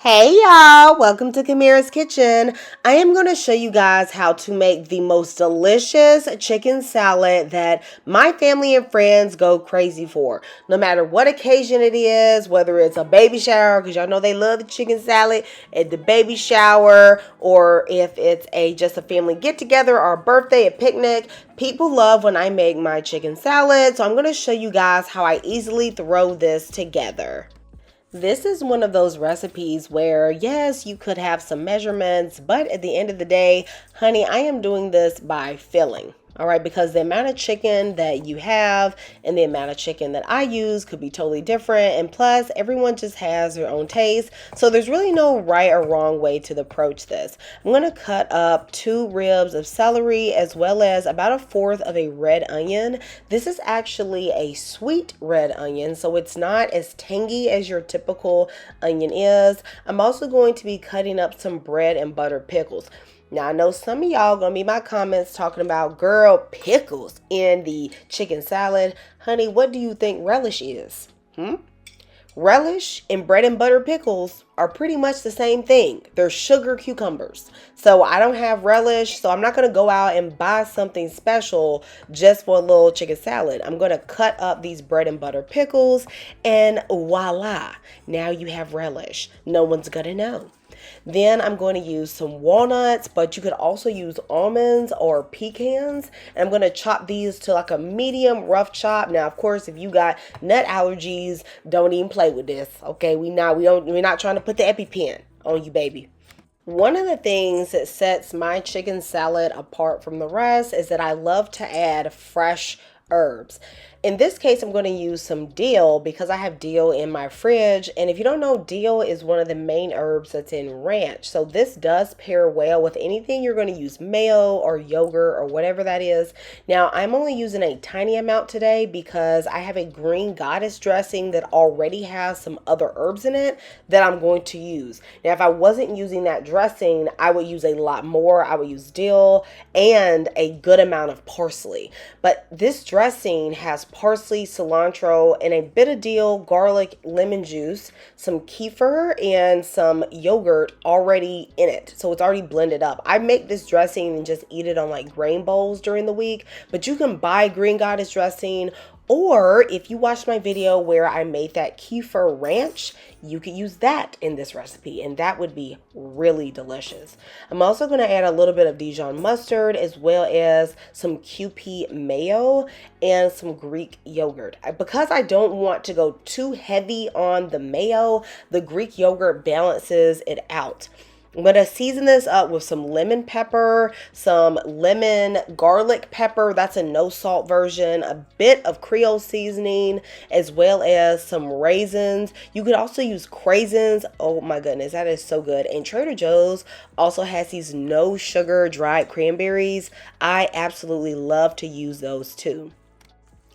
Hey y'all, welcome to Kamira's Kitchen. I am going to show you guys how to make the most delicious chicken salad that my family and friends go crazy for. No matter what occasion it is, whether it's a baby shower, because y'all know they love the chicken salad at the baby shower, or if it's just a family get together or a birthday, a picnic, people love when I make my chicken salad. So I'm going to show you guys how I easily throw this together. This is one of those recipes where, yes, you could have some measurements, but at the end of the day, honey, I am doing this by filling. All right, because the amount of chicken that you have and the amount of chicken that I use could be totally different. And plus, everyone just has their own taste. So there's really no right or wrong way to approach this. I'm going to cut up 2 ribs of celery as well as about 1/4 of a red onion. This is actually a sweet red onion, so it's not as tangy as your typical onion is. I'm also going to be cutting up some bread and butter pickles. Now, I know some of y'all gonna be my comments talking about, girl, pickles in the chicken salad. Honey, what do you think relish is? Relish and bread and butter pickles are pretty much the same thing. They're sugar cucumbers. So I don't have relish, so I'm not gonna go out and buy something special just for a little chicken salad. I'm gonna cut up these bread and butter pickles and voila, now you have relish. No one's gonna know. Then I'm going to use some walnuts, but you could also use almonds or pecans. And I'm going to chop these to like a medium rough chop. Now, of course, if you got nut allergies, don't even play with this. Okay, we're not trying to put the EpiPen on you, baby. One of the things that sets my chicken salad apart from the rest is that I love to add fresh herbs. In this case, I'm going to use some dill because I have dill in my fridge. And if you don't know, dill is one of the main herbs that's in ranch. So this does pair well with anything you're going to use, mayo or yogurt or whatever that is. Now, I'm only using a tiny amount today because I have a green goddess dressing that already has some other herbs in it that I'm going to use. Now, if I wasn't using that dressing, I would use a lot more. I would use dill and a good amount of parsley. But this dressing has parsley, cilantro, and a bit of dill, garlic, lemon juice, some kefir, and some yogurt already in it. So it's already blended up. I make this dressing and just eat it on like grain bowls during the week, but you can buy green goddess dressing, or if you watched my video where I made that kefir ranch, you could use that in this recipe, and that would be really delicious. I'm also going to add a little bit of Dijon mustard as well as some QP mayo and some Greek yogurt. Because I don't want to go too heavy on the mayo, the Greek yogurt balances it out. I'm going to season this up with some lemon pepper, some lemon garlic pepper, that's a no salt version, a bit of Creole seasoning, as well as some raisins. You could also use craisins. Oh my goodness, that is so good. And Trader Joe's also has these no sugar dried cranberries. I absolutely love to use those too.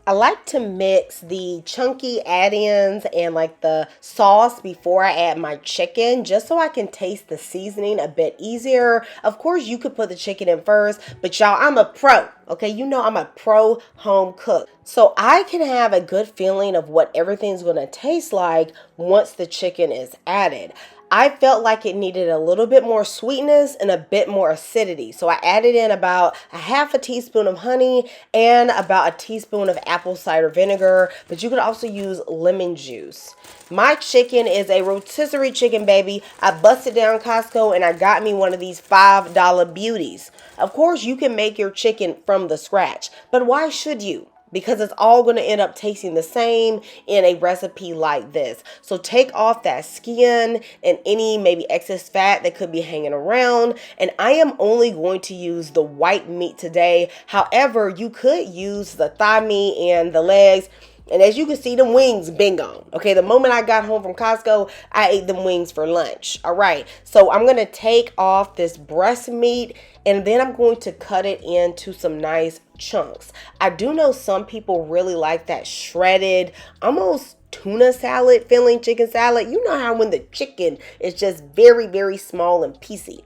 I like to mix the chunky add-ins and like the sauce before I add my chicken, just so I can taste the seasoning a bit easier. Of course, you could put the chicken in first, but y'all, I'm a pro. Okay, you know I'm a pro home cook. So I can have a good feeling of what everything's going to taste like once the chicken is added. I felt like it needed a little bit more sweetness and a bit more acidity. So I added in about a 1/2 teaspoon of honey and about a teaspoon of apple cider vinegar, but you could also use lemon juice. My chicken is a rotisserie chicken, baby. I busted down Costco and I got me one of these $5 beauties. Of course, you can make your chicken from the scratch, but why should you? Because it's all going to end up tasting the same in a recipe like this. So take off that skin and any maybe excess fat that could be hanging around. And I am only going to use the white meat today. However, you could use the thigh meat and the legs. And as you can see, them wings been gone. Okay, the moment I got home from Costco, I ate them wings for lunch. All right, so I'm going to take off this breast meat and then I'm going to cut it into some nice chunks. I do know some people really like that shredded, almost tuna salad feeling chicken salad. You know how when the chicken is just very, very small and piecey.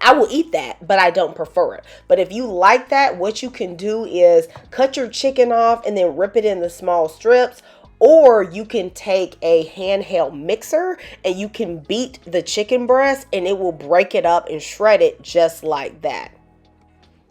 I will eat that, but I don't prefer it. But if you like that, what you can do is cut your chicken off and then rip it into small strips. Or you can take a handheld mixer and you can beat the chicken breast and it will break it up and shred it just like that.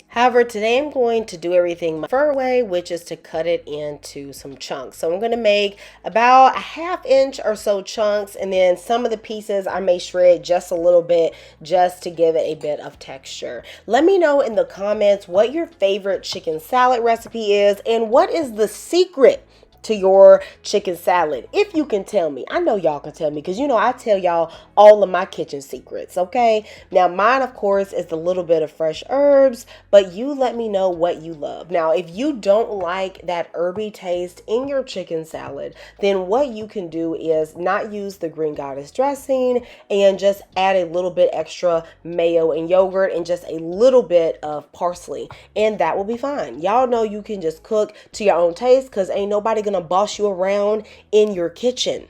However, today I'm going to do everything my preferred way, which is to cut it into some chunks. So I'm going to make about a 1/2 inch or so chunks, and then some of the pieces I may shred just a little bit just to give it a bit of texture. Let me know in the comments what your favorite chicken salad recipe is and what is the secret to your chicken salad, if you can tell me. I know y'all can tell me because you know I tell y'all all of my kitchen secrets. Okay, now mine of course is a little bit of fresh herbs, but you let me know what you love. Now if you don't like that herby taste in your chicken salad, then what you can do is not use the green goddess dressing and just add a little bit extra mayo and yogurt and just a little bit of parsley, and that will be fine. Y'all know you can just cook to your own taste because ain't nobody gonna boss you around in your kitchen.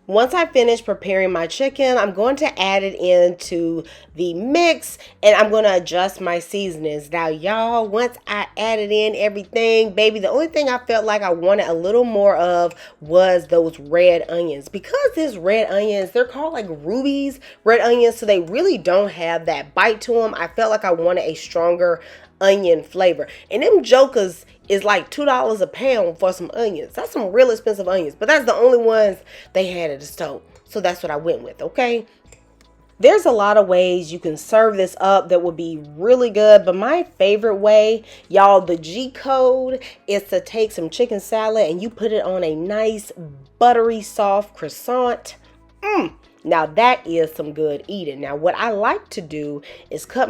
Once I finish preparing my chicken, I'm going to add it into the mix and I'm going to adjust my seasonings. Now, y'all, once I added in everything, baby, the only thing I felt like I wanted a little more of was those red onions. Because these red onions, they're called like rubies red onions, so they really don't have that bite to them. I felt like I wanted a stronger onion flavor. And them jokers is like $2 a pound for some onions. That's some real expensive onions, but that's the only ones they had at the store. So that's what I went with, okay? There's a lot of ways you can serve this up that would be really good, but my favorite way, y'all, the G code, is to take some chicken salad and you put it on a nice buttery soft croissant. Now that is some good eating. Now what I like to do is cut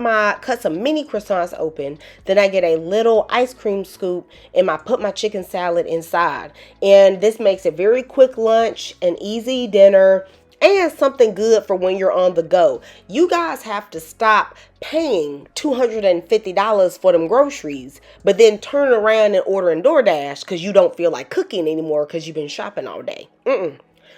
some mini croissants open. Then I get a little ice cream scoop and I put my chicken salad inside. And this makes a very quick lunch, an easy dinner, and something good for when you're on the go. You guys have to stop paying $250 for them groceries, but then turn around and order in DoorDash because you don't feel like cooking anymore because you've been shopping all day.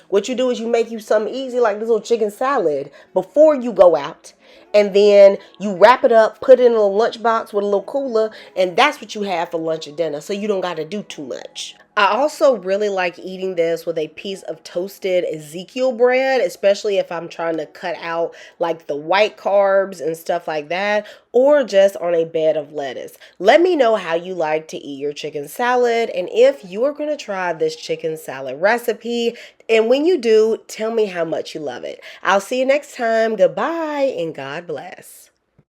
What you do is you make you something easy like this little chicken salad before you go out. And then you wrap it up, put it in a little lunchbox with a little cooler, and that's what you have for lunch and dinner. So you don't got to do too much. I also really like eating this with a piece of toasted Ezekiel bread, especially if I'm trying to cut out like the white carbs and stuff like that, or just on a bed of lettuce. Let me know how you like to eat your chicken salad and if you are going to try this chicken salad recipe. And when you do, tell me how much you love it. I'll see you next time. Goodbye and God bless.